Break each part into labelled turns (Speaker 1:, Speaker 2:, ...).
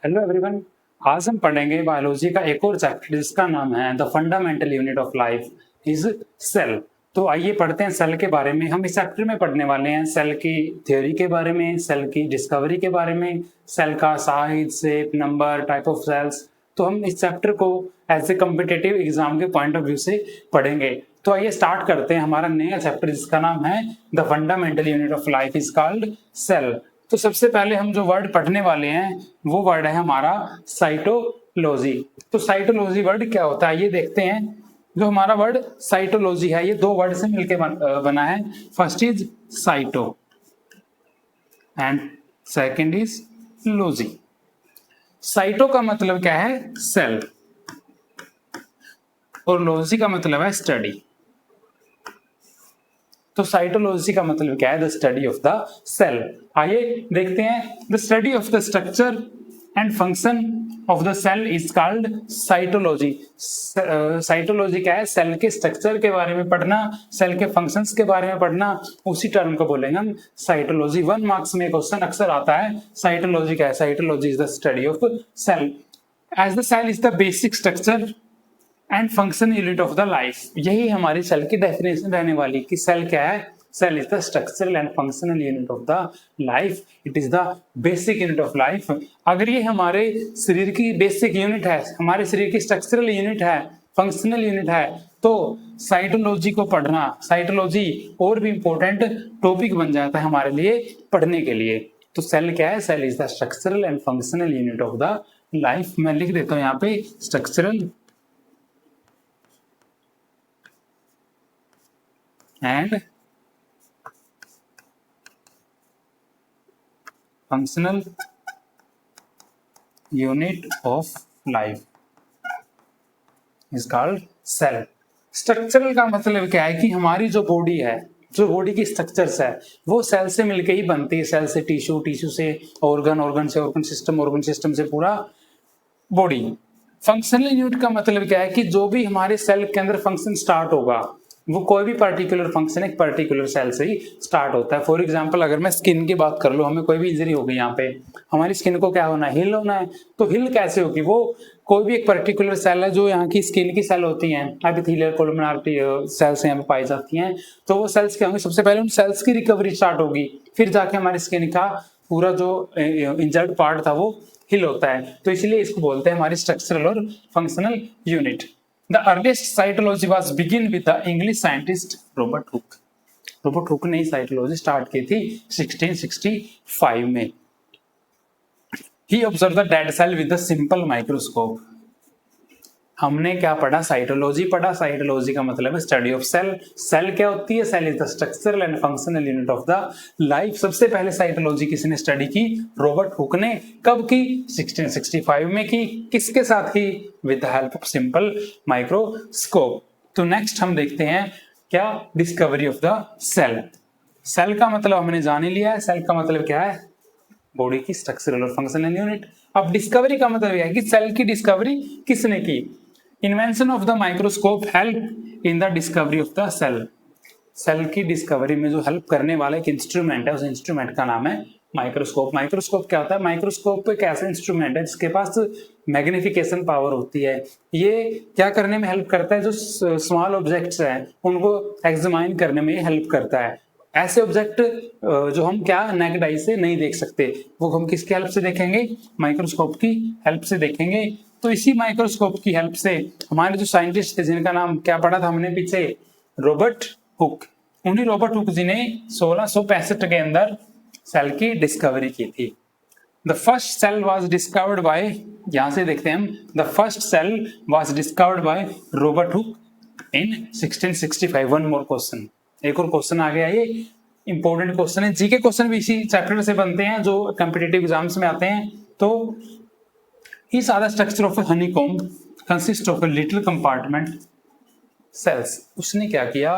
Speaker 1: Hello everyone. आज हम पढ़ेंगे बायोलॉजी का एक और चैप्टर जिसका नाम है the fundamental unit of life is cell. तो आइए पढ़ते हैं सेल के बारे में। हम इस चैप्टर में पढ़ने वाले हैं सेल की थ्योरी के बारे में, सेल की डिस्कवरी के बारे में, सेल का size, shape, number, type of cells. तो हम इस चैप्टर को एज ए कॉम्पिटिटिव एग्जाम के पॉइंट ऑफ व्यू से पढ़ेंगे। तो आइए स्टार्ट करते हैं हमारा नया चैप्टर जिसका नाम है the fundamental unit of life is called cell. तो सबसे पहले हम जो वर्ड पढ़ने वाले हैं वो वर्ड है हमारा साइटोलॉजी। तो साइटोलॉजी वर्ड क्या होता है ये देखते हैं। जो हमारा वर्ड साइटोलॉजी है ये दो वर्ड से मिलकर बना है। First is cyto and second is logy. Cyto का मतलब क्या है? सेल, और लॉजी का मतलब है स्टडी। तो साइटोलॉजी का मतलब क्या है? The study of the cell. आइए देखते हैं। The study of the structure and function of the cell is called cytology. Cytology क्या है? सेल के स्ट्रक्चर के बारे में पढ़ना, सेल के फंक्शंस के बारे में पढ़ना, उसी टर्म को बोलेंगे हम साइटोलॉजी। 1 मार्क्स में क्वेश्चन अक्सर आता है साइटोलॉजी क्या है? Cytology is the study of cell as the cell is the basic structure and function unit of the life. यही हमारी सेल की डेफिनेशन रहने वाली कि सेल क्या है? Cell is the structural and functional unit of the life. It is the basic unit of life. अगर ये हमारे शरीर की बेसिक यूनिट है, हमारे शरीर की स्ट्रक्चरल यूनिट है, फंक्शनल यूनिट है, तो साइटोलॉजी को पढ़ना, साइटोलॉजी और भी इंपॉर्टेंट टॉपिक बन जाता है हमारे लिए पढ़ने के लिए। तो सेल क्या है? Cell is the structural and functional unit of the life. मैं लिख देता हूं यहाँ पे structural and functional unit of life is called cell। Structural का मतलब क्या है कि हमारी जो बॉडी है, जो बॉडी की स्ट्रक्चर्स है वो सेल से मिलके ही बनती है। सेल से टिश्यू, टिश्यू से ऑर्गन, ऑर्गन से ऑर्गन सिस्टम से पूरा बॉडी। फंक्शनल यूनिट का मतलब क्या है कि जो भी हमारे सेल के अंदर फंक्शन स्टार्ट होगा वो कोई भी पर्टिकुलर फंक्शन एक पर्टिकुलर सेल से ही स्टार्ट होता है। फॉर एग्जांपल अगर मैं स्किन की बात कर लूँ, हमें कोई भी इंजरी हो गई यहाँ पे, हमारी स्किन को क्या होना है? हील होना है। तो हील कैसे होगी? वो कोई भी एक पर्टिकुलर सेल है जो यहाँ की स्किन की सेल होती हैं, एपिथेलियल कोलुमिनर सेल्स यहाँ पे पाई जाती हैं। तो वो सेल्स क्या होंगे? सबसे पहले उन सेल्स की रिकवरी स्टार्ट होगी, फिर जाके हमारी स्किन का पूरा जो इंजर्ड पार्ट था वो हील होता है। तो इसलिए इसको बोलते हैं हमारी स्ट्रक्चरल और functional unit. The earliest cytology was begin with the English scientist Robert Hooke। Robert Hooke ने साइटोलॉजी स्टार्ट की थी 1665 में। He observed the dead cell with a simple microscope। हमने क्या पढ़ा? साइटोलॉजी पढ़ा। साइटोलॉजी का मतलब है स्टडी ऑफ सेल। सेल क्या होती है? Cell is the structural and functional unit of the life. सबसे पहले साइटोलॉजी किसने स्टडी की? रॉबर्ट हुक ने। कब की? 1665 में की। किसके साथ की? With the help of simple microscope. तो नेक्स्ट हम देखते हैं क्या? Discovery of the cell. Cell का मतलब हमने जान ही लिया है। सेल का मतलब क्या है? बॉडी की स्ट्रक्चरल और फंक्शनल यूनिट। अब डिस्कवरी का मतलब है कि सेल की डिस्कवरी किसने की? Invention of the microscope help in the discovery of the cell. Cell की डिस्कवरी में जो हेल्प करने वाला एक इंस्ट्रूमेंट है, उस इंस्ट्रूमेंट का नाम है माइक्रोस्कोप। माइक्रोस्कोप क्या होता है? माइक्रोस्कोप एक ऐसा इंस्ट्रूमेंट है जिसके पास मैग्निफिकेशन पावर होती है। ये क्या करने में हेल्प करता है? जो स्मॉल ऑब्जेक्ट्स हैं उनको एग्जामाइन करने में हेल्प करता है। ऐसे ऑब्जेक्ट जो हम क्या नेकेड आई से नहीं देख सकते, वो हम किसकी हेल्प से देखेंगे? माइक्रोस्कोप की हेल्प से देखेंगे। तो इसी माइक्रोस्कोप की हेल्प से हमारे जो साइंटिस्ट थे जिनका नाम क्या पढ़ा था हमने पीछे? Robert Hooke. उन्हीं रॉबर्ट हुक जी ने 1665 के अंदर सेल की डिस्कवरी की थी। The first cell was discovered by, यहां से देखते हैं हम, the first cell was discovered by Robert Hooke in 1665। One more question, एक और क्वेश्चन आ गया। ये इंपॉर्टेंट क्वेश्चन है। जीके क्वेश्चन भी इसी चैप्टर से बनते हैं जो कॉम्पिटिटिव एग्जाम्स में आते हैं। तो इस आधा structure of honeycomb consist of a little compartment cells. उसने क्या किया?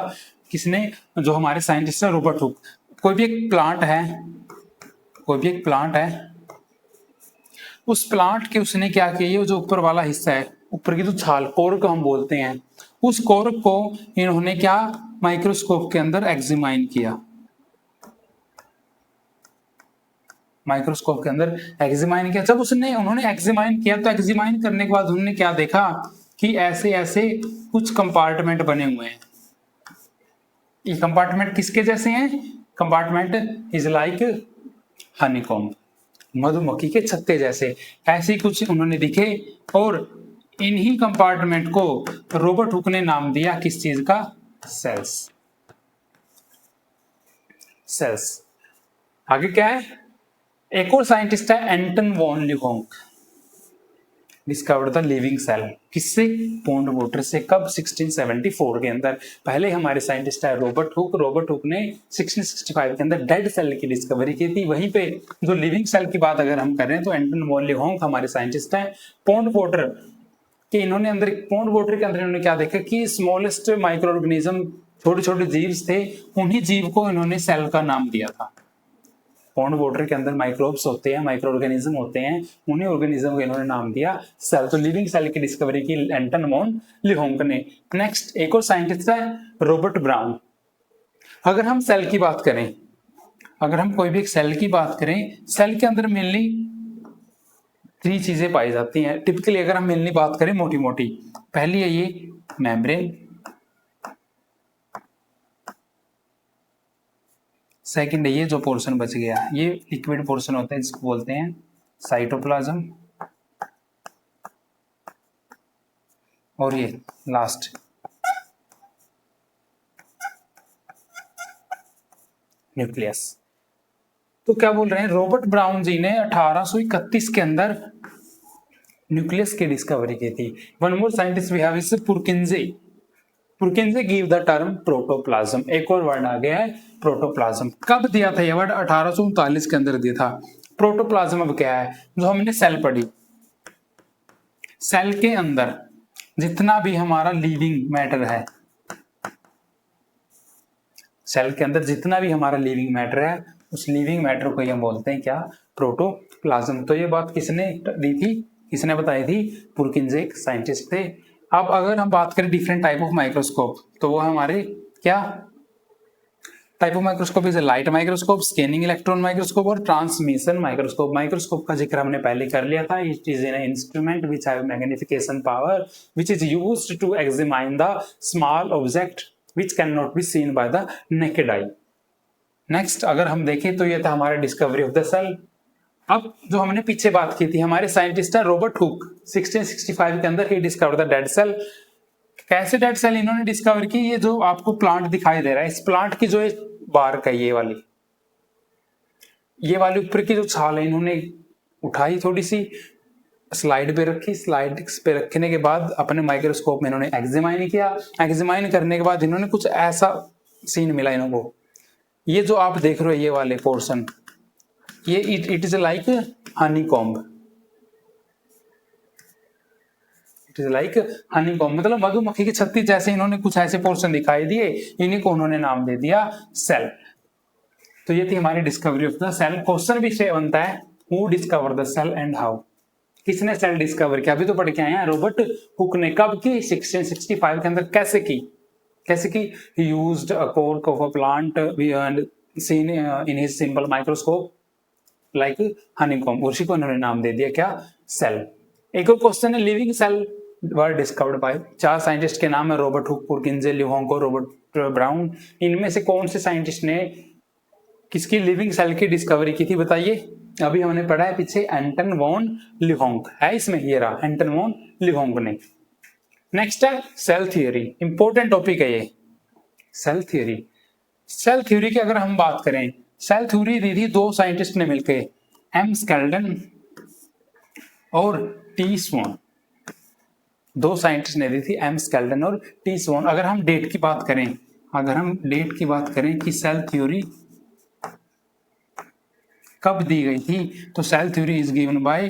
Speaker 1: किसने? जो हमारे साइंटिस्ट है रॉबर्ट हुक। कोई भी एक प्लांट है, कोई भी एक प्लांट है, उस प्लांट के उसने क्या किया? ये जो ऊपर वाला हिस्सा है, ऊपर की जो छाल, कोर्क हम बोलते हैं, उस कोर्क को इन्होंने क्या माइक्रोस्कोप के अंदर एग्जामाइन किया। माइक्रोस्कोप के अंदर एग्जामाइन किया। जब उन्होंने एग्जामाइन किया तो एग्जामाइन करने के बाद उन्होंने क्या देखा कि ऐसे ऐसे कुछ कंपार्टमेंट बने हुए हैं। ये कंपार्टमेंट किसके जैसे हैं? कंपार्टमेंट इज लाइक हनीकॉम्ब, मधुमक्खी के छत्ते जैसे, ऐसे कुछ उन्होंने दिखे। और इन्हीं कंपार्टमेंट को रॉबर्ट हुक ने नाम दिया किस चीज का? सेल्स। सेल्स। आगे क्या है? एक और साइंटिस्ट है Anton von Leeuwenhoek, discovered the living cell. किससे? पॉन्ड वाटर से। कब? 1674 के अंदर। पहले हमारे साइंटिस्ट है रॉबर्ट हुक। रॉबर्ट हुक ने 1665 के अंदर डेड सेल की डिस्कवरी की थी। वहीं पे जो लिविंग सेल की बात अगर हम करें तो एंटन वॉन ल्यूहोंक हमारे साइंटिस्ट हैं। पॉन्ड वाटर के इन्होंने अंदर, पॉन्ड वाटर के अंदर इन्होंने क्या देखा कि स्मॉलेस्ट माइक्रो ऑर्गेनिज्म, छोटे छोटे जीव थे, उन्हीं जीव को इन्होंने सेल का नाम दिया था। पॉन्ड वाटर के अंदर माइक्रोब्स होते हैं, माइक्रो ऑर्गेनिज्म होते हैं, उन्हीं ऑर्गेनिज्म को इन्होंने नाम दिया सेल। तो लिविंग सेल की डिस्कवरी की एंटन वॉन ल्यूहोंक ने। नेक्स्ट एक और साइंटिस्ट है रॉबर्ट ब्राउन। अगर हम सेल की बात करें, अगर हम कोई भी एक सेल की बात करें, सेल के अंदर मेनली 3 चीजें पाई जाती हैं टिपिकली। अगर हम मेनली बात करें मोटी मोटी, पहली है ये मेम्ब्रेन, सेकंड है ये जो पोर्शन बच गया, ये लिक्विड पोर्शन होता है जिसको बोलते हैं साइटोप्लाज्म, और ये लास्ट न्यूक्लियस। तो क्या बोल रहे हैं? रॉबर्ट ब्राउन जी ने 1831 के अंदर न्यूक्लियस की डिस्कवरी की थी। One more scientist we have is Purkinje. Purkinje give the term protoplasm. एक और वर्ड आ गया है प्रोटोप्लाज्म। कब दिया था ये वर्ड? 1839 के अंदर दिया था। प्रोटोप्लाज्म अब क्या है? जो हमने सेल पढ़ी, सेल के अंदर जितना भी हमारा लिविंग मैटर है, सेल के अंदर जितना भी हमारा लिविंग मैटर है, उस लिविंग मैटर को हम बोलते हैं क्या? प्रोटोप्लाज्म। तो ये बात किसने दी थी, किसने बताई थी? पुरकिंजे एक साइंटिस्ट थे। अब अगर हम बात करें डिफरेंट टाइप ऑफ माइक्रोस्कोप, तो वो हमारे क्या type of microscope? Is light microscope, scanning electron microscope और ट्रांसमिशन माइक्रोस्कोप। माइक्रोस्कोप का जिक्र हमने पहले कर लिया था। It is an instrument which have magnification power which is used to examine the small object which cannot be seen by the naked eye. Next अगर हम देखें तो ये था हमारा डिस्कवरी ऑफ द सेल। अब जो हमने पीछे बात की थी, हमारे साइंटिस्ट है रॉबर्ट हुक, 1665 के अंदर ही डिस्कवर द डेड सेल। कैसे डेड सेल इन्होंने डिस्कवर की? ये जो आपको प्लांट दिखाई दे रहा है, इस प्लांट की जो बार्क है, ये वाली ऊपर की जो छाल है, इन्होंने उठाई, थोड़ी सी स्लाइड पे रखी, स्लाइड पे रखने के बाद अपने माइक्रोस्कोप में इन्होंने एग्जामाइन किया। एग्जामाइन करने के बाद इन्होंने कुछ ऐसा सीन मिला इनको। ये जो आप देख रहे हो ये वाले पोर्शन, ये it is like honeycomb. It is like honeycomb मतलब मधुमक्खी की छत्ती जैसे। इन्होंने कुछ ऐसे पोर्शन दिखाई दिए, इन्हीं को उन्होंने नाम दे दिया सेल। तो ये थी हमारी discovery of the cell. Question भी से बनता है, who discover the cell and how? किसने सेल डिस्कवर किया? अभी तो पढ़ के आए हैं, रॉबर्ट हुक ने। कब की? 1665 के अंदर। कैसे की? He used a cork of a plant seen in his simple microscope like honeycomb, उसी को उन्होंने नाम दे दिया क्या? सेल। एक और क्वेश्चन है, living cell were discovered by. 4 scientist के नाम है, रॉबर्ट हुक, पुरकिंजे, ल्यूहोंक और रॉबर्ट ब्राउन। इनमें से कौन से साइंटिस्ट ने किसकी लिविंग सेल की डिस्कवरी की थी? बताइए। अभी हमने पढ़ा है पीछे एंटन वॉन ल्यूहोंक है, इसमें ये रहा एंटन वॉन ल्यूहोंक ने। नेक्स्ट है सेल थ्योरी। इंपॉर्टेंट टॉपिक है ये सेल थ्योरी। सेल थ्योरी की अगर हम बात करें, सेल थ्योरी दी थी 2 साइंटिस्ट ने मिलकर, एम स्केल्डन और टी स्वॉन। 2 साइंटिस्ट ने दी थी, एम स्केल्डन और टी स्वॉन। अगर हम डेट की बात करें कि सेल थ्योरी कब दी गई थी, तो cell theory is given by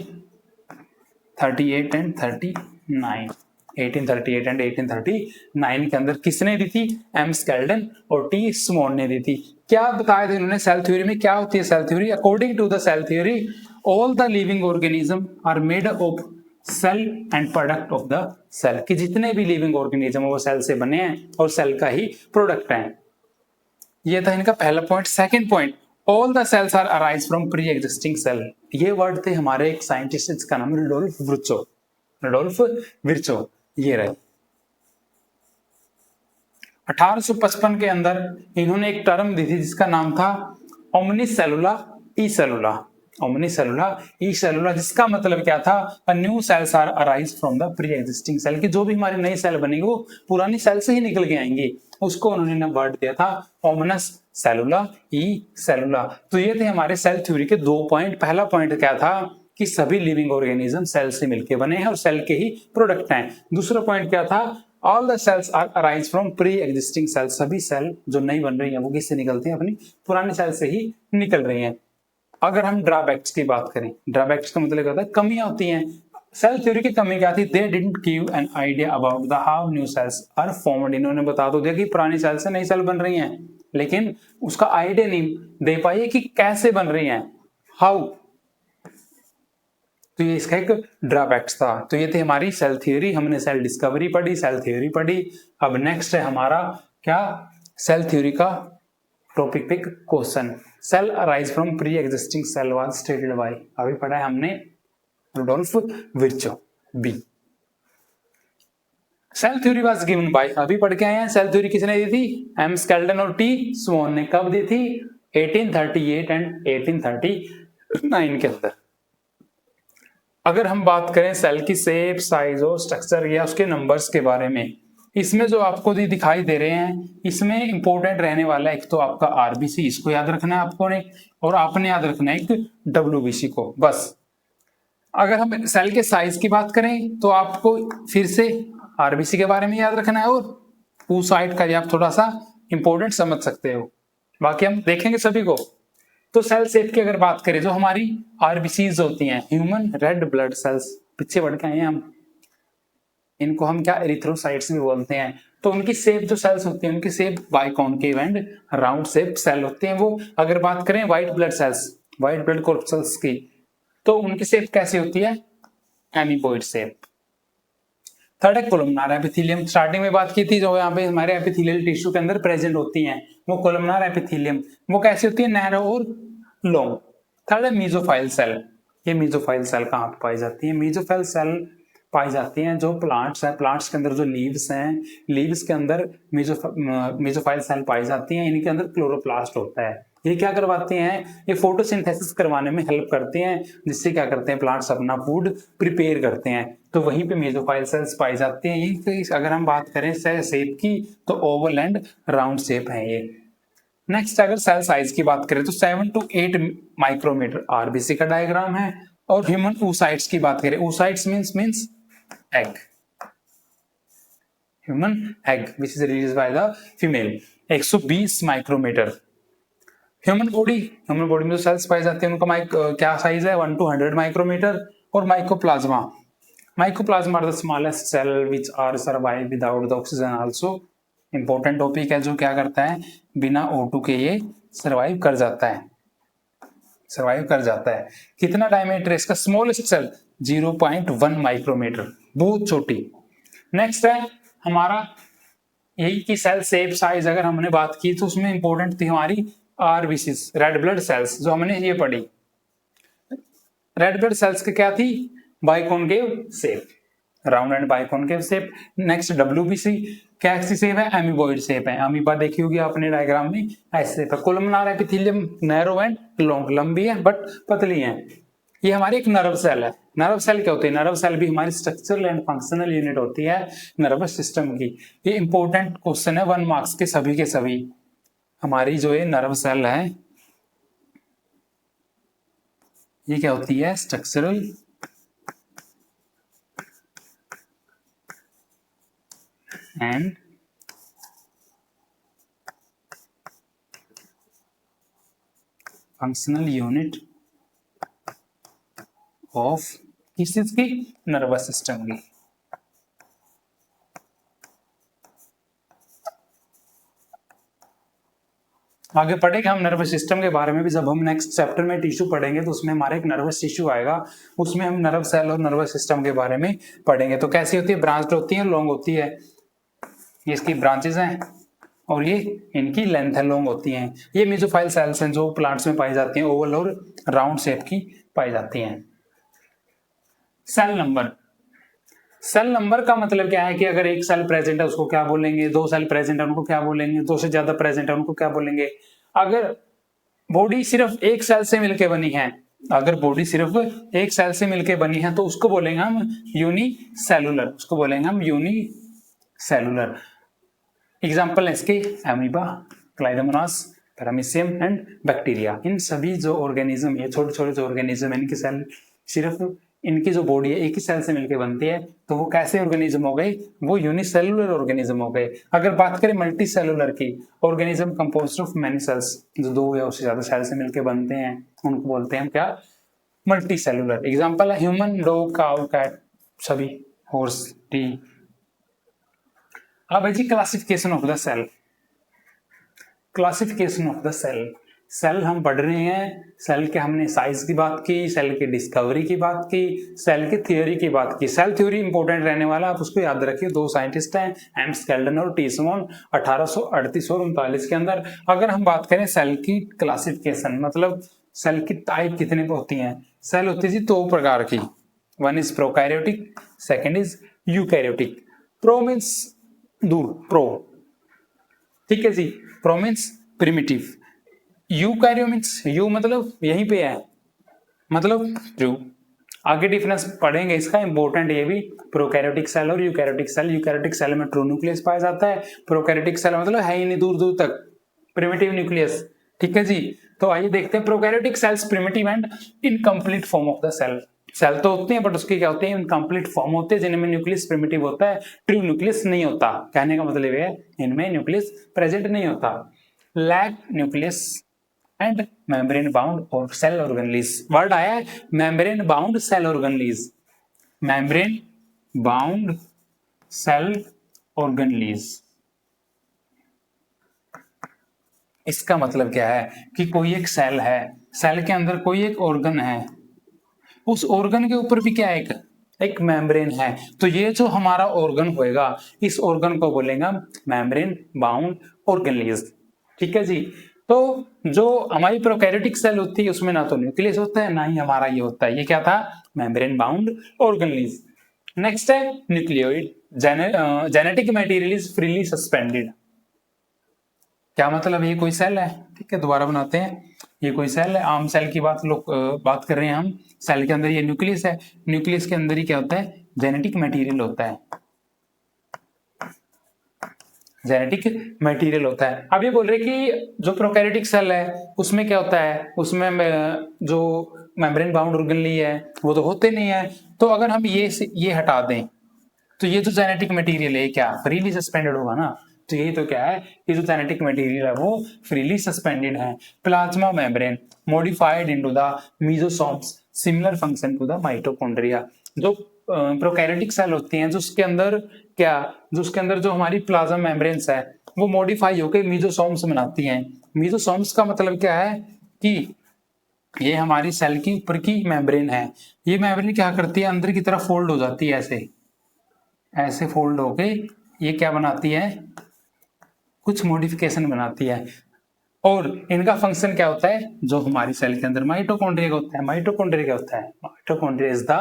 Speaker 1: 38 and 39। 1838 and 1839 के अंदर किसने दी थी? एम स्केल्डन और टी स्वॉन ने दी थी। क्या बताया था इन्होंने सेल थ्योरी में? क्या होती है cell theory? According to the cell theory, all the living organism are made of cell and product of the cell. कि जितने भी लिविंग ऑर्गेनिज्म वो सेल से बने हैं और सेल का ही प्रोडक्ट है। ये था इनका पहला point. Second point, all the cells are arise from pre existing cell. ये वर्ड थे हमारे एक साइंटिस्ट, इसका नाम है रुडोल्फ विर्चो। रुडोल्फ विर्चो ये रहे। 1855 के अंदर इन्होंने एक टर्म दी थी जिसका नाम था ओमनीसेलुला ई सेलुला। ओमनीसेलुला ई सेलुला, जिसका मतलब क्या था, a new cells are arise from the pre existing cell, कि जो भी हमारी नई सेल बनेगी वो पुरानी सेल से ही निकल के आएंगी। उसको उन्होंने वर्ड दिया था ओमनस सेलुला ई सेलुला। तो ये थे हमारे सेल थ्योरी के 2 पॉइंट। पहला पॉइंट क्या था कि सभी लिविंग ऑर्गेनिज्म सेल से मिलकर बने हैं और सेल के ही प्रोडक्ट हैं। दूसरा पॉइंट क्या था, all the cells are arise from pre existing cell. सभी सेल जो नई बन रही हैं वो किससे निकलती हैं, अपनी पुरानी सेल से ही निकल रही हैं। अगर हम ड्रॉबैक्स की बात करें, ड्रॉबैक्स का मतलब क्या होता है, कमियां होती हैं। सेल थ्योरी की कमी क्या थी, they didn't give an idea about the how new cells are formed. इन्होंने बता तो दिया कि पुरानी सेल से नई सेल बन रही हैं, लेकिन उसका आइडिया नहीं दे पाई कि कैसे बन रही हैं, हाउ। तो ये इसका एक ड्रॉबैक्स था। तो ये थी हमारी सेल थ्योरी। हमने सेल डिस्कवरी पढ़ी, सेल थ्योरी पढ़ी। अब नेक्स्ट है हमारा क्या, सेल थ्योरी का topic pick question. Cell arise from pre existing cell was stated by, अभी पढ़ा है हमने Rudolf Virchow. B, cell theory was given by, अभी पढ़ के आए हैं। सेल थ्योरी किसने दी थी, एम स्केल्टन और टी स्वॉन ने। कब दी थी, 1838 एंड 1839 के अंदर। अगर हम बात करें सेल की शेप, साइज और स्ट्रक्चर या उसके नंबर्स के बारे में, इसमें जो आपको दिखाई दे रहे हैं, इसमें इंपॉर्टेंट रहने वाला है एक तो आपका आरबीसी, इसको याद रखना है आपको ने, और आपने याद रखना है एक डब्ल्यूबीसी को, बस। अगर हम सेल के साइज की बात करें तो आपको फिर से आरबीसी के बारे में याद रखना है और oocyte का आप थोड़ा सा इंपॉर्टेंट समझ सकते हो, बाकी हम देखेंगे सभी को। तो सेल शेप की अगर बात करें, जो हमारी आरबीसीज होती हैं, ह्यूमन रेड ब्लड सेल्स, पीछे बढ़ के आए हैं हम, इनको हम क्या एरिथ्रोसाइट्स भी बोलते हैं। तो उनकी शेप जो सेल्स होती हैं, उनकी shape biconcave and round shape cell होते हैं वो। अगर बात करें white blood cells, white blood corpuscles की, तो उनकी शेप कैसी होती है, एमीबॉइड शेप। थर्ड है कोलमनार एपिथेलियम, स्टार्टिंग में बात की थी, जो यहाँ पे हमारे एपिथेलियल टिश्यू के अंदर प्रेजेंट होती हैं, वो कोलमनार एपिथेलियम, वो कैसी होती है, नैरो और लॉन्ग। थर्ड है मीजोफाइल सेल, ये मीजोफाइल सेल कहाँ पे पाई जाती है, मीजोफाइल सेल पाई जाती हैं जो प्लांट्स हैं, प्लांट्स के अंदर जो लीव्स हैं, लीव्स के अंदर मीजोफाइल सेल पाई जाती हैं। इनके अंदर क्लोरोप्लास्ट होता है। ये क्या करवाते हैं, ये फोटोसिंथेसिस करवाने में हेल्प करते हैं, जिससे क्या करते हैं, प्लांट्स अपना फूड प्रिपेयर करते हैं। तो वहीं पे मेसोफाइल सेल्स पाई जाती हैं। ये अगर हम बात करें सेल शेप की, तो ओवल एंड राउंड शेप है ये। नेक्स्ट अगर सेल साइज की बात करें तो 7 to 8 माइक्रोमीटर आरबीसी का डायग्राम है। और ह्यूमन oocytes की बात करें, oocytes means egg, human egg which is released by the female, 120 micrometer. Human body में जो सेल्स पाई जाती है उनका क्या साइज है, 1 to 100 माइक्रोमीटर। और mycoplasma are the smallest cell which are survive without the oxygen also. Important topic है, जो क्या करता है, बिना O2 के ये सर्वाइव कर जाता है। कितना डायमीटर है इसका, स्मॉलेस्ट सेल 0.1 माइक्रोमीटर, बहुत छोटी। नेक्स्ट है हमारा यही की सेल शेप साइज अगर हमने बात की, तो उसमें इंपॉर्टेंट थी हमारी आरबीसीज, रेड ब्लड सेल्स, जो हमने ये पढ़ी। रेड ब्लड सेल्स की क्या थी, biconcave shape, round and biconcave shape. Next WBC कैसी शेप है, एमीबॉइड शेप है। अमीबा देखी होगी आपने डायग्राम में, ऐसे शेप है। Columnar epithelium narrow and long, लंबी है बट पतली है। ये हमारी एक नर्व सेल है। नर्व सेल क्या होती है, नर्व सेल भी हमारी स्ट्रक्चरल एंड फंक्शनल यूनिट होती है नर्वस सिस्टम की। ये इंपॉर्टेंट क्वेश्चन है 1 मार्क्स के सभी। हमारी जो ये नर्व सेल है, ये क्या होती है, structural and functional unit of किस चीज की, नर्वस सिस्टम की। आगे पढ़ेंगे हम नर्वस सिस्टम के बारे में भी, जब हम नेक्स्ट चैप्टर में टिश्यू पढ़ेंगे तो उसमें हमारा एक नर्वस टिश्यू आएगा, उसमें हम नर्व सेल और नर्वस सिस्टम के बारे में पढ़ेंगे। तो कैसी होती है, ब्रांच्ड होती है, लॉन्ग होती है। ये इसकी ब्रांचेस हैं, और ये इनकी लेंथ है, लॉन्ग होती हैं। ये मेसोफाइल सेल्स हैं जो प्लांट्स में पाई जाती हैं, ओवल और राउंड शेप की पाई जाती हैं। सेल नंबर, सेल नंबर का मतलब क्या है कि अगर एक सेल प्रेजेंट है उसको क्या बोलेंगे, दो सेल प्रेजेंट है उनको क्या बोलेंगे, दो से ज्यादा प्रेजेंट है उनको क्या बोलेंगे। अगर बॉडी सिर्फ एक सेल से मिलकर बनी है, अगर बॉडी सिर्फ एक सेल से मिलकर बनी है तो उसको बोलेंगे हम यूनिसेलुलर, उसको बोलेंगे हम यूनिसेलुलर। एग्जाम्पल है इसके एमीबा, क्लाइडोमोनास, पैरामीशियम एंड बैक्टीरिया। इन सभी जो ऑर्गेनिज्म, ये छोटे छोटे जो ऑर्गेनिज्म है, इनकी सेल सिर्फ इनकी जो बॉडी है एक ही सेल से मिलकर बनती है, तो वो कैसे ऑर्गेनिज्म हो गए, वो यूनिसेलुलर ऑर्गेनिज्म हो गए। अगर बात करें मल्टी सेलुलर की, organism composed of many cells, जो दो या उससे ज्यादा सेल से मिलकर बनते हैं उनको बोलते हैं क्या, मल्टी सेलुलर। एग्जाम्पल है ह्यूमन, डॉग, काउ, कैट, सभी, हॉर्स, टी। अब है जी classification of the cell. Classification of the cell, cell हम पढ़ रहे हैं, सेल के हमने साइज की बात की, सेल की डिस्कवरी की बात की, सेल की थ्योरी की बात की। सेल थ्योरी इंपॉर्टेंट रहने वाला, आप उसको याद रखिए। दो साइंटिस्ट हैं, एम स्केल्डन और टी स्मॉल, 1838 और 39 के अंदर। अगर हम बात करें सेल की क्लासिफिकेशन, मतलब सेल की टाइप कितने होती हैं। सेल होती है दो प्रकार की, one is prokaryotic, second is eukaryotic. Pro means दूर, प्रो, ठीक है जी, pro means primitive. Eukaryo means, eu मतलब यहीं पे है, मतलब ट्रू। आगे डिफरेंस पढ़ेंगे इसका, इंपॉर्टेंट ये भी, प्रोकैरियोटिक सेल और यूकैरियोटिक सेल। यूकैरियोटिक सेल में ट्रू न्यूक्लियस पाया जाता है, प्रोकैरियोटिक सेल मतलब है ही नहीं दूर दूर तक, प्रिमिटिव न्यूक्लियस, ठीक है जी। तो आइए देखते हैं prokaryotic cells primitive and incomplete form of the cell. Cell तो होते हैं बट उसके क्या होते हैं, इनकम्प्लीट फॉर्म होते हैं, जिनमें न्यूक्लियस प्रिमिटिव होता है, ट्रू न्यूक्लियस नहीं होता। कहने का मतलब है इनमें न्यूक्लियस प्रेजेंट नहीं होता। Lack nucleus and membrane bound और सेल ऑर्गेनलीज। वर्ड आया है membrane bound cell organelles, membrane bound cell organelles. इसका मतलब क्या है कि कोई एक सेल है, सेल के अंदर कोई एक ऑर्गन है, उस ऑर्गन के ऊपर भी क्या है, एक मेम्ब्रेन है। तो ये जो हमारा ऑर्गन होएगा, इस ऑर्गन को बोलेंगे मेम्ब्रेन बाउंड ऑर्गेनलीज, ठीक है जी। तो जो हमारी प्रोकैरियोटिक सेल होती है उसमें ना तो न्यूक्लियस होता है ना ही हमारा ये होता है, ये क्या था, मेम्ब्रेन बाउंड ऑर्गेनलीज। नेक्स्ट है nucleoid, genetic material is freely suspended. क्या मतलब, ये कोई सेल है, ठीक है, दोबारा बनाते हैं। ये कोई सेल है, आम सेल की बात कर रहे हैं हम। सेल के अंदर ये न्यूक्लियस है, न्यूक्लियस के अंदर ही क्या होता है, जेनेटिक मटेरियल होता है, जेनेटिक मटेरियल होता है। अब ये बोल रहे कि जो प्रोकैरियोटिक सेल है उसमें क्या होता है, उसमें जो मेम्ब्रेन बाउंड ऑर्गेनली है वो तो होते नहीं है। तो अगर हम ये हटा दें तो ये जो जेनेटिक मटेरियल है क्या फ्रीली सस्पेंडेड होगा ना। तो यही तो क्या है, ये जो जेनेटिक मटेरियल है वो फ्रीली सस्पेंडेड है। Plasma membrane modified into the mesosomes, similar function to the mitochondria. जो प्रोकैरियोटिक सेल होती हैं, जो उसके अंदर जो हमारी प्लाज्मा मेम्ब्रेन्स है वो मॉडिफाई होकर मेसोसोम्स बनाती हैं। मेसोसोम्स का मतलब क्या है कि ये हमारी सेल की ऊपर की मेम्ब्रेन है, ये मेम्ब्रेन क्या करती है, अंदर की तरफ फोल्ड हो जाती है, ऐसे फोल्ड होके ये क्या बनाती है, कुछ मॉडिफिकेशन बनाती है। और इनका फंक्शन क्या होता है, जो हमारी सेल के अंदर माइटोकॉन्ड्रिया होता है। माइटोकॉन्ड्रिया क्या होता है, mitochondria is the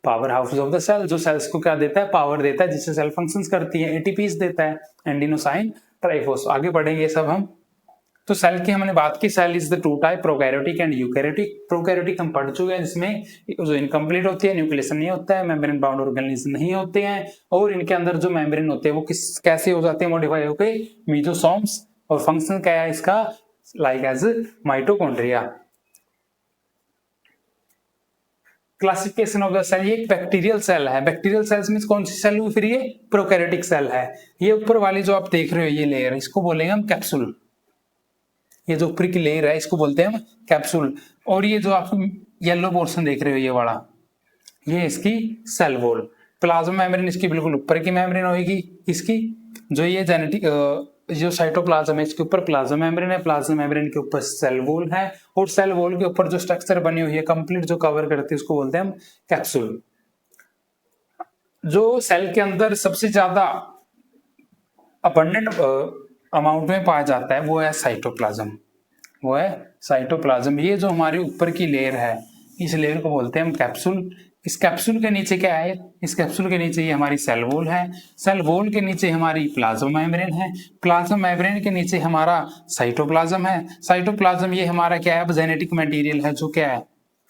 Speaker 1: power house of the cell, जो सेल्स को क्या देता है, पावर देता है, जिससे सेल फंक्शंस करती है। एटीपीज देता है, एंडिनोसाइन ट्राइफोस। आगे बढ़ेंगे सब हम। तो सेल की हमने बात की, cell is the two type, prokaryotic and eukaryotic. Prokaryotic हम पढ़ चुके हैं, जिसमें जो इनकम्प्लीट होती है, न्यूक्लियस नहीं होता है, मेम्ब्रेन बाउंड ऑर्गेनल्स नहीं होते हैं, और इनके अंदर जो मेम्ब्रेन होते हैं वो कैसे हो जाते हैं, मॉडिफाई होकर मेसोसोम्स। और फंक्शन क्या है इसका, like as mitochondria. Classification of the cell, ये एक बैक्टीरियल सेल है। बैक्टीरियल सेल्स मींस कौन सी सेल हुई, फिर ये प्रोकैरियोटिक सेल है। ये ऊपर वाली जो आप देख रहे हो ये लेयर, इसको बोलेंगे हम कैप्सूल। ये जो ऊपर की लेयर है इसको बोलते हैं हम कैप्सूल। और ये जो आप येलो पोर्शन देख रहे हो ये वाला, ये इसकी सेल वॉल। प्लाज्मा मेम्ब्रेन इसकी बिल्कुल ऊपर की मेम्ब्रेन होगी इसकी। जो ये जेनेटिक जो साइटोप्लाज्म है इसके ऊपर प्लाज्मा मेम्ब्रेन है, प्लाज्मा मेम्ब्रेन के ऊपर सेल वॉल है, और सेल वॉल के ऊपर जो स्ट्रक्चर बनी हुई है कंप्लीट जो कवर करती है उसको बोलते हैं हम कैप्सूल। जो सेल के अंदर सबसे ज्यादा अबंडेंट अमाउंट में पाया जाता है वो है साइटोप्लाज्म, वो है साइटोप्लाज्म। ये जो हमारे ऊपर की लेयर है, इस लेयर को बोलते हैं हम कैप्सूल। इस कैप्सूल के नीचे क्या है, इस कैप्सूल के नीचे ये हमारी सेल वॉल है, सेल वॉल के नीचे हमारी प्लाज्मा मेम्ब्रेन है, प्लाज्मा मेम्ब्रेन के नीचे हमारा साइटोप्लाज्म है, साइटोप्लाज्म ये हमारा क्या है, जेनेटिक मटेरियल है जो क्या है,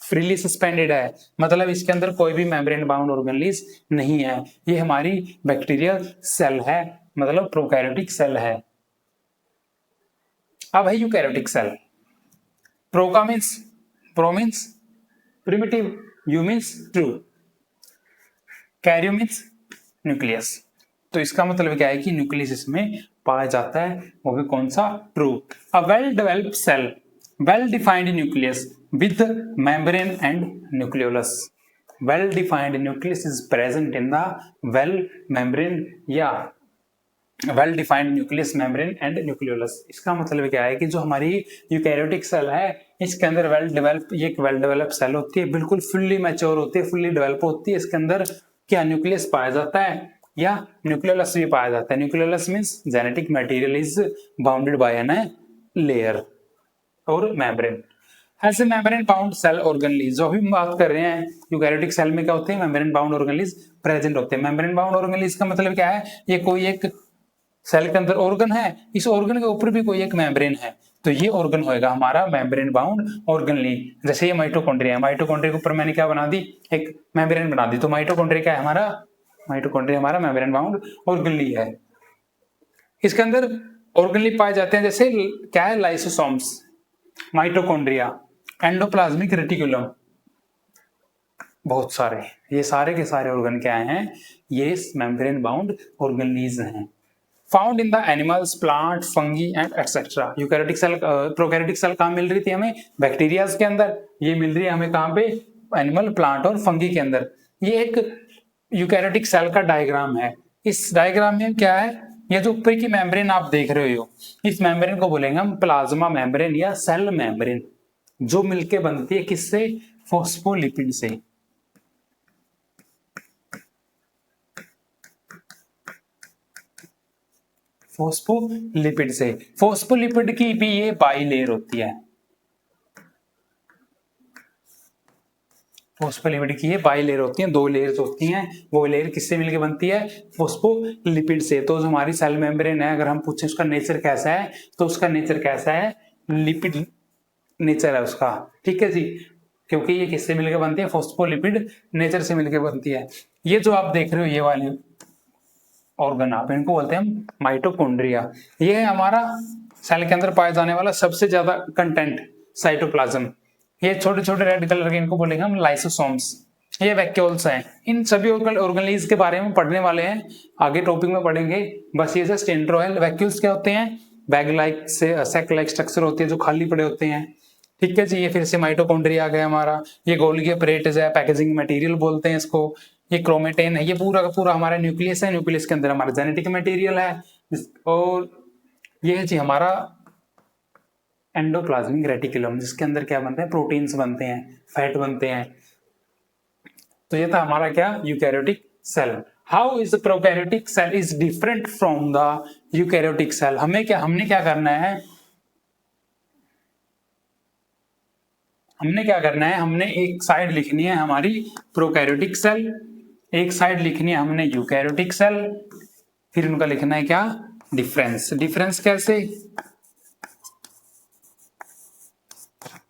Speaker 1: फ्रीली सस्पेंडेड है, मतलब इसके अंदर कोई भी मेम्ब्रेन बाउंड ऑर्गेनेल्स नहीं है। ये हमारी बैक्टीरियल सेल है, मतलब प्रोकैरियोटिक सेल है। अब है eukaryotic cell. Proka means, pro means primitive, eu means true, karyo means nucleus. तो इसका मतलब क्या है कि न्यूक्लियस इसमें पाया जाता है, वो भी कौन सा, true. A well developed cell, well defined nucleus with membrane and nucleolus. Well defined nucleus is present in the well membrane या well defined nucleus membrane and nucleolus. इसका मतलब क्या है कि जो हमारी यूकैरियोटिक सेल है इसके अंदर ये एक वेल डेवलप सेल होती है, बिल्कुल फुल्ली मैच्योर होती है, फुल्ली डेवलप होती है। इसके अंदर क्या न्यूक्लियस पाया जाता है या न्यूक्लियोलस भी पाया जाता है। Nucleolus means genetic material is bounded by an layer और मेम्ब्रेन। ऐसे मेम्ब्रेन बाउंड सेल ऑर्गेनेल्स जो भी बात कर रहे हैं, यूकैरियोटिक सेल में क्या होते हैं, मेम्ब्रेन बाउंड ऑर्गेनेल्स प्रेजेंट होते हैं। मेम्ब्रेन बाउंड ऑर्गेनेल्स का मतलब क्या है, ये कोई एक सेल के अंदर ऑर्गन है, इस ऑर्गन के ऊपर भी कोई एक मेम्ब्रेन है, तो ये ऑर्गन होएगा हमारा मेम्ब्रेन बाउंड ऑर्गेनेली। जैसे ये माइटोकॉन्ड्रिया है, माइटोकॉन्ड्रिया के ऊपर मैंने क्या बना दी, एक मेम्ब्रेन बना दी, तो माइटोकॉन्ड्रिया क्या है हमारा, माइटोकॉन्ड्रिया हमारा मेम्ब्रेन बाउंड ऑर्गेनेली है। इसके अंदर ऑर्गेनेली पाए जाते हैं, जैसे क्या है, लाइसोसोम्स, माइटोकॉन्ड्रिया, एंडोप्लाज्मिक रेटिकुलम, बहुत सारे, ये सारे के सारे ऑर्गन क्या हैं, ये मेम्ब्रेन बाउंड ऑर्गेनेल्स हैं। Found in the animals, plant, fungi and etcetera. Eukaryotic cell, prokaryotic cell कहाँ मिल रही थी हमें, बैक्टीरियाज के अंदर, ये मिल रही है हमें कहाँ पे, एनिमल, प्लांट और फंगी के अंदर। ये एक यूकैरियोटिक सेल का डायग्राम है। इस डायग्राम में क्या है, ये जो ऊपर की मेम्ब्रेन आप देख रहे हो, इस मेम्ब्रेन को बोलेंगे हम प्लाज्मा मेम्ब्रेन या सेल मेम्ब्रेन, जो मिलके बनती है किससे, फॉस्फोलिपिड से। फॉस्फोलिपिड से, फॉस्फोलिपिड की भी ये बाई लेयर होती है, फॉस्फोलिपिड की ये बाई लेयर होती है, दो लेयर्स होती हैं। वो लेयर किससे मिलकर बनती है, फॉस्फोलिपिड से। तो जो हमारी सेल मेम्ब्रेन है, अगर हम पूछें उसका नेचर कैसा है, तो उसका नेचर कैसा है, लिपिड नेचर है उसका, ठीक है जी, क्योंकि ये किससे मिलकर बनती है, फॉस्फोलिपिड नेचर से मिलकर बनती है। ये जो आप देख रहे हो ये वाले ऑर्गन, आप इनको बोलते हैं हम माइटोकॉन्ड्रिया। ये है हमारा सेल के अंदर पाया जाने वाला सबसे ज्यादा कंटेंट, साइटोप्लाज्म। ये छोटे छोटे रेड कलर के, इनको बोलेंगे हम लाइसोसोम्स। ये वैक्यूल्स हैं। इन सभी ऑर्गेनेल्स के बारे में पढ़ने वाले हैं, आगे टॉपिक में पढ़ेंगे। बस ये जस्ट इंट्रो है। वैक्यूल्स क्या होते हैं, बैग लाइक से सैक लाइक स्ट्रक्चर होती है जो खाली पड़े होते हैं, ठीक है जी। ये फिर से माइटोकॉन्ड्रिया आ गया हमारा। ये गोल्गी अपरेटस है, पैकेजिंग मटेरियल बोलते हैं इसको। ये क्रोमेटिन है, ये पूरा का पूरा हमारा न्यूक्लियस है, न्यूक्लियस के अंदर हमारा जेनेटिक मटेरियल है। और ये है जी हमारा एंडोप्लाज्मिक रेटिकुलम, जिसके अंदर क्या बनते हैं, प्रोटीन्स बनते हैं, फैट बनते हैं। तो ये था हमारा क्या, eukaryotic cell. How is the prokaryotic cell is different from the eukaryotic cell. हमने क्या करना है, हमने एक साइड लिखनी है हमारी प्रोकैरियोटिक सेल, एक साइड लिखनी है हमने यूकैरियोटिक सेल, फिर उनका लिखना है क्या, डिफरेंस। डिफरेंस कैसे,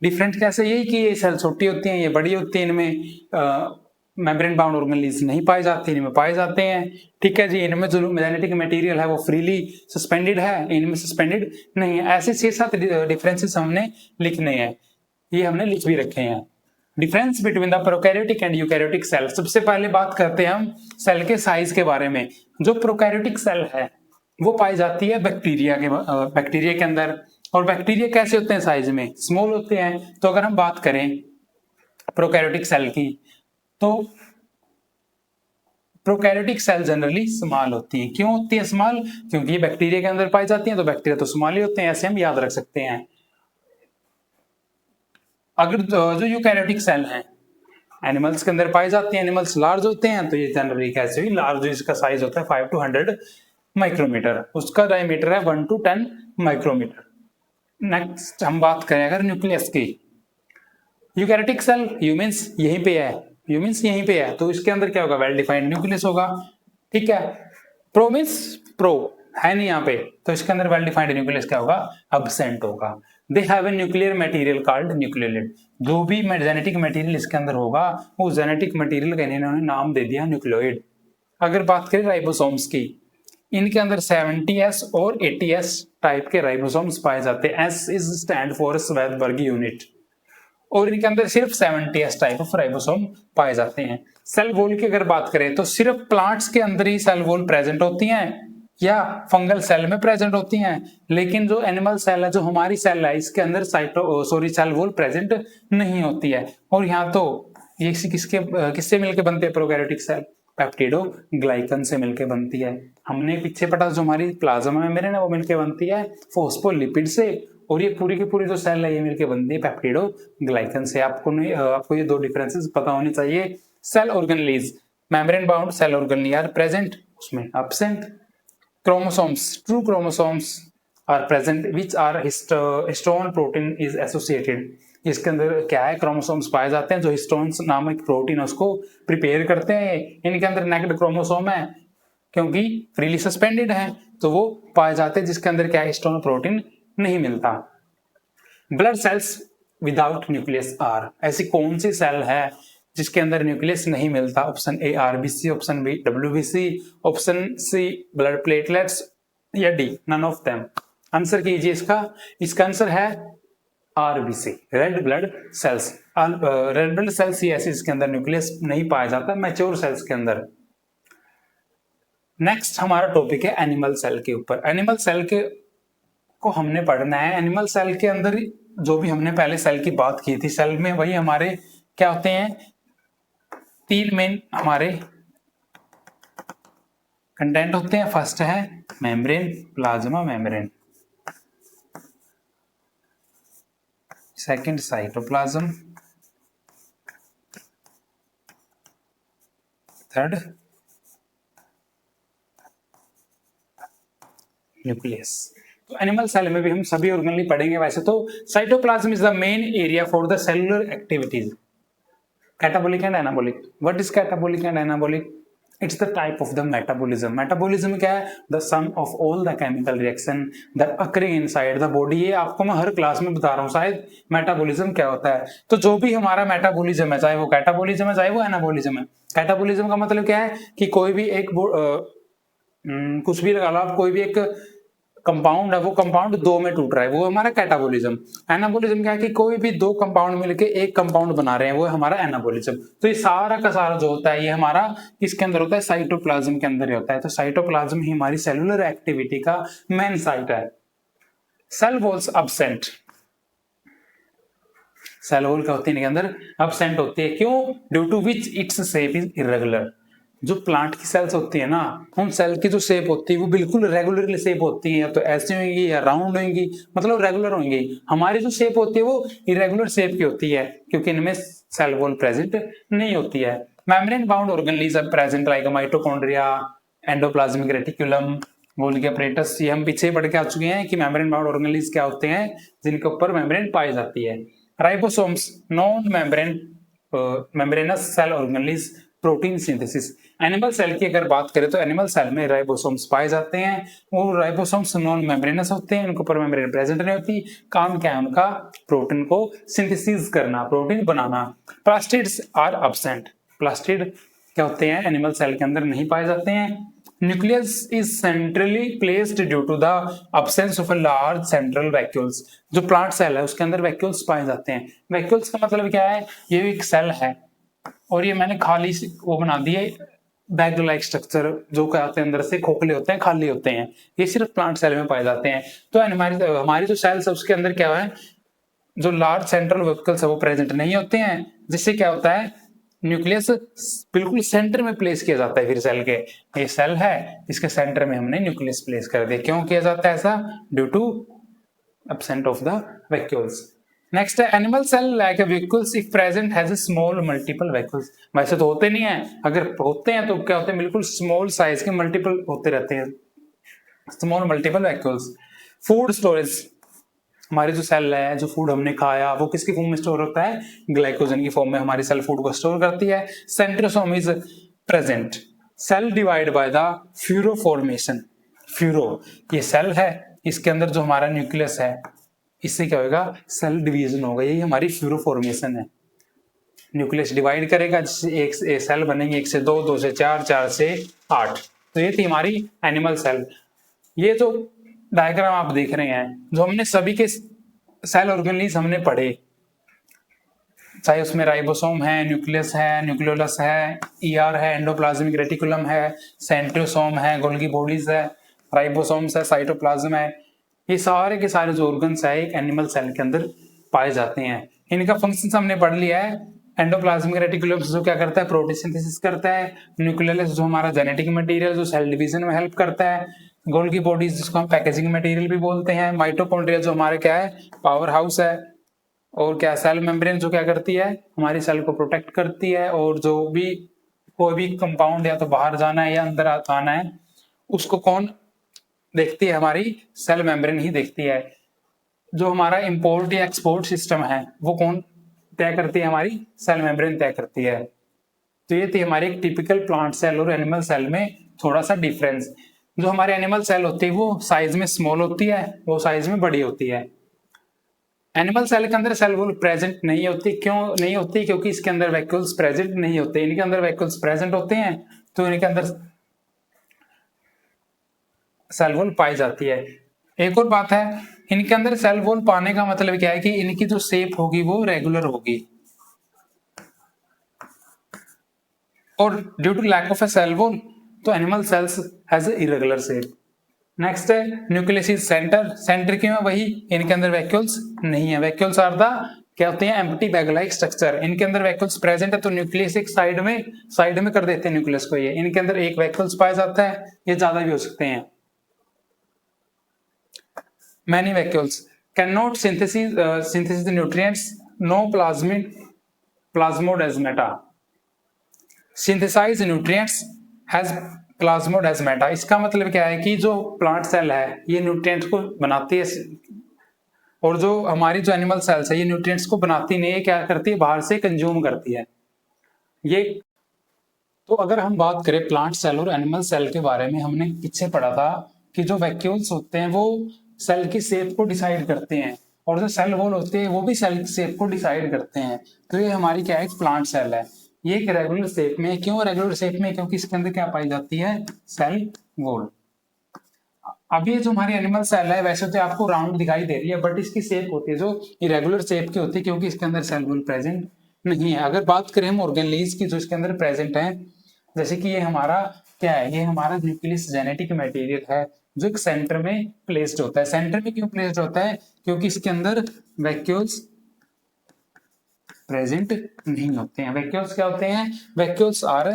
Speaker 1: डिफरेंट कैसे, यही कि ये सेल छोटी होती हैं, ये बड़ी होती हैं, इनमें मेम्ब्रेन बाउंड ऑर्गेनेल्स नहीं पाए जाते, इनमें पाए जाते हैं, ठीक है जी। इनमें जो जेनेटिक मटेरियल है वो फ्रीली सस्पेंडेड है, इनमें सस्पेंडेड नहीं है। ऐसे 6-7 डिफरेंसेस हमने लिखने हैं, ये हमने लिख भी रखे हैं। Difference between the prokaryotic and eukaryotic cell. सबसे पहले बात करते हैं हम सेल के साइज के बारे में। जो प्रोकैरियोटिक सेल है वो पाई जाती है बैक्टीरिया के अंदर। और बैक्टीरिया कैसे होते हैं, साइज में स्मॉल होते हैं। तो अगर हम बात करें प्रोकैरियोटिक सेल की, तो प्रोकैरियोटिक सेल जनरली स्मॉल होती है। क्यों होती है स्मॉल, क्योंकि ये बैक्टीरिया के अंदर पाई जाती है, तो बैक्टीरिया तो स्मॉल ही होते हैं, ऐसे हम याद रख सकते हैं। अगर जो यूकैरियोटिक सेल हैं एनिमल्स के अंदर पाई जाती हैं, एनिमल्स लार्ज होते हैं, तो ये जनरली कैसे हुई लार्ज, इसका साइज होता है 5 to 100 माइक्रोमीटर, उसका डायमीटर है 1 to 10 माइक्रोमीटर। नेक्स्ट हम बात करें अगर न्यूक्लियस की, यूकैरियोटिक सेल ह्यूमंस यहीं पे है, ह्यूमंस यहीं पे है, तो इसके अंदर क्या होगा, वेल डिफाइंड न्यूक्लियस होगा, ठीक है। प्रो मीन्स प्रो है नहीं यहाँ पे, तो इसके अंदर वेल डिफाइंड न्यूक्लियस क्या होगा, अब्सेंट होगा। They have a nuclear material called nucleoid, जो भी जेनेटिक मटेरियल इसके अंदर होगा वो जेनेटिक मटेरियल का इन्होंने नाम दे दिया न्यूक्लियोइड। अगर बात करें राइबोसोम्स की, इनके अंदर 70S और 80S टाइप के राइबोसोम्स पाए जाते हैं। S is stand for Svedberg unit, और इनके अंदर सिर्फ 70S टाइप ऑफ राइबोसोम पाए जाते हैं। सेल वॉल की अगर बात करें तो सिर्फ प्लांट्स के अंदर ही सेल वॉल प्रेजेंट होती हैं या फंगल सेल में प्रेजेंट होती हैं, लेकिन जो एनिमल सेल है, जो हमारी सेल है, इसके अंदर सेल वॉल प्रेजेंट नहीं होती है। और यहाँ तो ये किससे मिलकर बनते हैं प्रोकैरियोटिक सेल, पेप्टिडोग्लाइकन से मिलकर बनती है। हमने पीछे पढ़ा जो हमारी प्लाज्मा मेम्ब्रेन है वो मिलकर बनती है फोस्फोलिपिड से, और ये पूरी की पूरी जो सेल है ये मिलकर बनती है पेप्टिडोग्लाइकन से। आपको ये दो डिफरेंसेस पता होने चाहिए। Cell organelles, membrane bound cell organelle are present, उसमें absent. chromosomes, true chromosomes are present which are histone protein is associated, इसके अंदर क्या है, क्रोमोसोम्स पाए जाते हैं जो हिस्टोन नामक प्रोटीन उसको प्रिपेयर करते हैं। इनके अंदर नेक्ड क्रोमोसोम है क्योंकि फ्रीली सस्पेंडेड है, तो वो पाए जाते हैं जिसके अंदर क्या है, हिस्टोन प्रोटीन नहीं मिलता। Blood cells without nucleus are, ऐसी कौन सी सेल है जिसके अंदर न्यूक्लियस नहीं मिलता? Option A RBC, option B WBC, option C blood platelets या D none of them. Answer कीजिए इसका आंसर है RBC, red blood cells. Red blood cells ही ऐसी जिसके अंदर न्यूक्लियस नहीं पाया जाता मैच्योर सेल्स के अंदर। नेक्स्ट हमारा टॉपिक है एनिमल सेल के ऊपर। एनिमल सेल के को हमने पढ़ना है। एनिमल सेल के अंदर जो भी हमने पहले सेल की बात की थी, सेल में वही हमारे क्या होते हैं, तीन मेन हमारे कंटेंट होते हैं। फर्स्ट है membrane, plasma membrane, second cytoplasm, third nucleus. तो एनिमल सेल में भी हम सभी ऑर्गेनली पढ़ेंगे। वैसे तो cytoplasm is the main area for the cellular activities, catabolic and anabolic. What is catabolic and anabolic? It's the type of the metabolism. Metabolism क्या है? The sum of all the chemical reaction that occurring inside the body. ये आपको मैं हर class में बता रहा हूँ शायद मेटाबॉलिज्म क्या होता है। तो जो भी हमारा मेटाबॉलिज्म है, चाहे वो कैटाबॉलिज्म है चाहे वो एनाबॉलिज्म है। कैटाबॉलिज्म का मतलब क्या है कि कोई भी एक कुछ भी लगा लो आप, कोई भी एक कंपाउंड है, वो कंपाउंड दो में टूट रहा है, वो हमारा कैटाबॉलिज्म। एनाबॉलिज्म क्या है कि कोई भी दो कंपाउंड मिलके एक कंपाउंड बना रहे हैं, वो हमारा एनाबॉलिज्म। तो ये सारा का सारा जो होता है ये हमारा किसके अंदर होता है? साइटोप्लाज्म के अंदर ही होता है। तो साइटोप्लाज्म ही हमारी सेलुलर एक्टिविटी का मेन साइट है। Cell walls absent, cell wall क्या होती है इनके अंदर? अब्सेंट होती है। क्यों? Due to which its shape is irregular. जो प्लांट की सेल्स होती है ना, उन सेल की जो शेप होती है वो बिल्कुल रेगुलरली शेप होती है, या तो ऐसी होंगी या राउंड होंगी, मतलब रेगुलर होंगी। हमारी जो शेप होती है वो इरेगुलर शेप की होती है क्योंकि इनमें सेल वॉल प्रेजेंट नहीं होती है। Membrane bound organelles are present like mitochondria, endoplasmic reticulum, Golgi apparatus. ये हम पीछे पढ़ के आ चुके हैं कि मेम्ब्रेन बाउंड ऑर्गेनेलीज क्या होते हैं, जिनके ऊपर मेम्ब्रेन पाई जाती है। Ribosomes non membranous cell organelles, protein synthesis. Animal cell की अगर बात करें तो एनिमल सेल में राइबोसोम्स पाए जाते हैं। वो राइबोसोम्स नॉन मेम्ब्रेनस होते हैं, उनके ऊपर मेम्ब्रेन प्रेजेंट नहीं होती। काम क्या है उनका? प्रोटीन को सिंथेसिस करना, प्रोटीन बनाना। Plastids are absent. प्लास्टिड क्या होते हैं? एनिमल सेल के अंदर नहीं पाए जाते हैं। Nucleus is centrally placed due to the absence of a large central vacuoles. जो प्लांट सेल है उसके अंदर वैक्यूल्स पाए जाते हैं। वैक्यूल्स का मतलब क्या है? ये एक सेल है और ये मैंने खाली वो बना दिए बैग लाइक स्ट्रक्चर, जो क्या होते हैं अंदर से खोखले होते हैं, खाली होते हैं। ये सिर्फ प्लांट सेल में पाए जाते हैं। तो हमारी जो सेल्स है उसके अंदर क्या है, जो लार्ज सेंट्रल वैक्यूल्स है वो प्रेजेंट नहीं होते हैं, जिससे क्या होता है न्यूक्लियस बिल्कुल सेंटर में प्लेस किया जाता है। फिर सेल के ये सेल है, इसके सेंटर में हमने न्यूक्लियस प्लेस कर दिया। क्यों किया जाता है ऐसा? Due to absent of the vacuoles. Next है animal cell like vacuoles if present has a small multiple vacuoles. वैसे तो होते नहीं है, अगर होते हैं तो क्या होते हैं? बिल्कुल स्मॉल साइज के मल्टीपल होते रहते हैं। Small multiple vacuoles. Food storage, हमारे जो सेल है, जो फूड हमने खाया वो किसकी फॉर्म में स्टोर होता है, ग्लाइकोजन की फॉर्म में हमारी सेल फूड को स्टोर करती है। Centrosome is present, cell divide by the furrow formation. Furrow ये सेल है, इसके अंदर जो हमारा न्यूक्लियस है इससे क्या होगा, सेल डिवीजन होगा, यही हमारी फ्यूरो फॉर्मेशन है। न्यूक्लियस डिवाइड करेगा, जिससे एक सेल बनेंगे 1 से 2, 2 से 4, 4 से 8। तो ये थी हमारी एनिमल सेल। ये जो डायग्राम आप देख रहे हैं, जो हमने सभी के सेल ऑर्गेनेल्स हमने पढ़े, चाहे उसमें राइबोसोम है, न्यूक्लियस है, न्यूक्लियोलस है, ईआर है, एंडोप्लाज्मिक रेटिकुलम है, सेंट्रोसोम है, गोल्गी बॉडीज है, राइबोसोम्स है, साइटोप्लाज्म है, ये सारे के सारे जो ऑर्गन्स है एक एनिमल सेल के अंदर पाए जाते हैं। इनका फंक्शन हमने पढ़ लिया है। एंडोप्लाज्मिक रेटिकुलम जो क्या करता है, प्रोटीन सिंथेसिस करता है। न्यूक्लियस जो हमारा जेनेटिक मटेरियल जो सेल डिवीजन में हेल्प करता है। गोल्गी बॉडीज जिसको हम पैकेजिंग मटेरियल भी बोलते हैं। माइटोकॉन्ड्रिया जो हमारे क्या है, पावर हाउस है। और क्या, सेल मेम्ब्रेन जो क्या करती है, हमारी सेल को प्रोटेक्ट करती है। और जो भी कोई भी कंपाउंड या तो बाहर जाना है या अंदर आना है, उसको कौन देखती है, हमारी सेल मेम्ब्रेन ही देखती है। जो हमारा इंपोर्ट या एक्सपोर्ट सिस्टम है वो कौन तय करती है, हमारी सेल मेम्ब्रेन तय करती है। तो ये थी हमारी एक टिपिकल प्लांट सेल और एनिमल सेल में थोड़ा सा डिफरेंस। जो हमारे एनिमल सेल होती है वो साइज में स्मॉल होती है, वो साइज में बड़ी होती है। एनिमल सेल के अंदर सेल वॉल प्रेजेंट नहीं होती। क्यों नहीं होती? क्योंकि इसके अंदर वैक्यूल्स प्रेजेंट नहीं होते। इनके अंदर वैक्यूल्स प्रेजेंट होते हैं तो इनके अंदर सेल वॉल पाई जाती है। एक और बात है, इनके अंदर सेल वॉल पाने का मतलब क्या है कि इनकी जो शेप होगी वो रेगुलर होगी। और due to lack of a cell wall तो animal cells has a irregular shape. Next है न्यूक्लियस इज सेंटर। सेंटर की में वही, इनके अंदर वैक्यूल्स नहीं है। वैक्यूल्स आर द क्या होते हैं, एम्प्टी बैग लाइक स्ट्रक्चर। इनके अंदर वैक्यूल्स प्रेजेंट है तो न्यूक्लियस एक साइड में कर देते हैं न्यूक्लियस को। ये इनके अंदर एक वैक्यूल्स पाया जाता है, ये ज्यादा भी हो सकते हैं। Many vacuoles cannot synthesis the nutrients. No plasmodesmata. Synthesize nutrients has plasmodesmata. इसका मतलब क्या है कि जो प्लांट सेल है ये न्यूट्रिएंट्स को बनाती है, और जो हमारी जो एनिमल सेल्स है ये न्यूट्रिएंट्स को बनाती नहीं है, क्या करती है, बाहर से कंज्यूम करती है ये। तो अगर हम बात करें प्लांट सेल और एनिमल सेल के बारे में, हमने पीछे पढ़ा था कि जो वैक्यूल्स होते हैं वो सेल की शेप को डिसाइड करते हैं, और जो सेल वॉल होते हैं वो भी सेल की शेप को डिसाइड करते हैं। तो ये हमारी क्या है, एक प्लांट सेल है। ये एक रेगुलर शेप में। क्यों रेगुलर शेप में? क्योंकि इसके अंदर क्या पाई जाती है, सेल वॉल। अब ये जो हमारी एनिमल सेल है वैसे तो आपको राउंड दिखाई दे रही है, बट इसकी शेप होती है जो इरेगुलर शेप की होती है, क्योंकि इसके अंदर सेल वॉल प्रेजेंट नहीं है। अगर बात करें हम ऑर्गेनेल्स की जो इसके अंदर प्रेजेंट है, जैसे कि ये हमारा क्या है, ये हमारा न्यूक्लियस जेनेटिक मटेरियल है जो एक सेंटर में प्लेस्ड होता है। सेंटर में क्यों प्लेस्ड होता है? क्योंकि इसके अंदर वैक्यूल्स प्रेजेंट नहीं होते हैं। वैक्यूल्स क्या होते हैं? Vacuoles are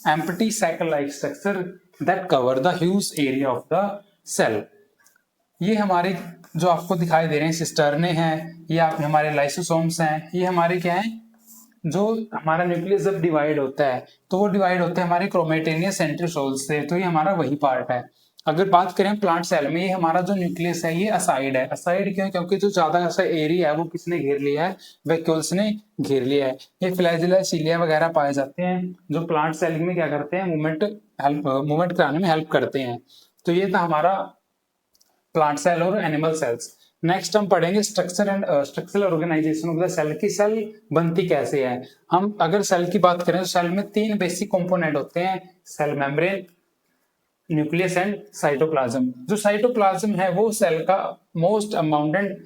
Speaker 1: empty cycle like structure that cover the huge area of the cell. ये हमारे जो आपको दिखाई दे रहे हैं सिस्टर्ने हैं, ये हमारे लाइसोसोम्स हैं, ये हमारे क्या है, जो हमारा न्यूक्लियस जब डिवाइड होता है तो वो डिवाइड होता है हमारे क्रोमेटेनियस सेंट्रोसोल से, तो ये हमारा वही पार्ट है। अगर बात करें प्लांट सेल में, ये हमारा जो न्यूक्लियस है ये असाइड है। असाइड क्यों? क्योंकि जो ज्यादा सा एरिया है वो किसने घेर लिया है, वैक्यूल्स ने घेर लिया है। ये फ्लैजिला, सीलिया वगैरह पाए जाते हैं जो प्लांट सेल में क्या करते हैं, मूवमेंट कराने में हेल्प करते हैं। तो ये था हमारा प्लांट सेल और एनिमल सेल्स। नेक्स्ट हम पढ़ेंगे structure and structural organization of the cell की सेल बनती कैसे है। हम अगर सेल की बात करें तो सेल में 3 बेसिक कंपोनेंट होते हैं, cell membrane, nucleus and cytoplasm. जो साइटोप्लाज्म है वो सेल का मोस्ट अबाउंडेंट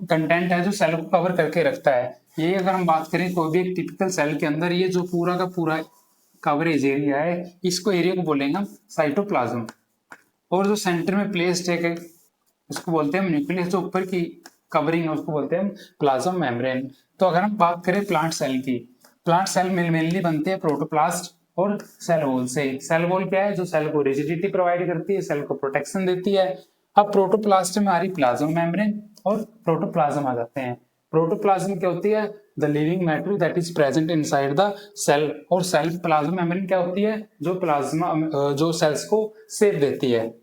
Speaker 1: कंटेंट है जो सेल को कवर करके रखता है। ये अगर हम बात करें कोई भी एक टिपिकल सेल के अंदर, ये जो पूरा का पूरा कवरेज एरिया है, इसको एरिया को बोलेंगे हम साइटोप्लाज्म। और जो सेंटर में प्लेस्ड है उसको बोलते हैं न्यूक्लियस, जो ऊपर की कवरिंग है उसको बोलते हैं प्लाज्म मेम्ब्रेन। तो अगर हम बात करें प्लांट सेल की, प्लांट सेल मेनली बनते हैं प्रोटोप्लास्ट और सेल वॉल से। सेल वॉल क्या है? जो सेल को रिजिडिटी प्रोवाइड करती है, सेल को प्रोटेक्शन देती है। अब प्रोटोप्लास्ट में हमारी प्लाज्म मेम्ब्रेन और प्रोटोप्लाज्म आ जाते हैं। प्रोटोप्लाज्म क्या होती है? The living matter that is present inside the cell. और सेल प्लाज्म मेम्ब्रेन क्या होती है? जो प्लाज्मा जो सेल्स को शेप देती है।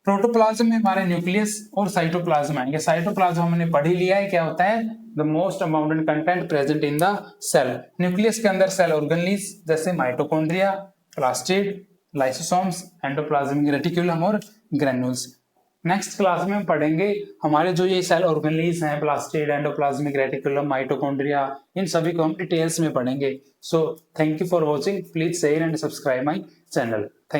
Speaker 1: प्रोटोप्लाज्म में हमारे न्यूक्लियस और साइटोप्लाज्म आएंगे। साइटोप्लाज्म हमने पढ़ ही लिया है क्या होता है, the most abundant content present in the cell. Nucleus के अंदर सेल ऑर्गेनलीज जैसे mitochondria, plastid, lysosomes, endoplasmic reticulum और ग्रेन्यूल्स। नेक्स्ट क्लास में हम पढ़ेंगे हमारे जो ये सेल ऑर्गेनलीज हैं, प्लास्टिड, एंडोप्लाज्मिक रेटिकुलम, माइटोकॉन्ड्रिया, इन सभी को हम डिटेल्स में पढ़ेंगे। So thank you for watching, please share and subscribe my channel. Thank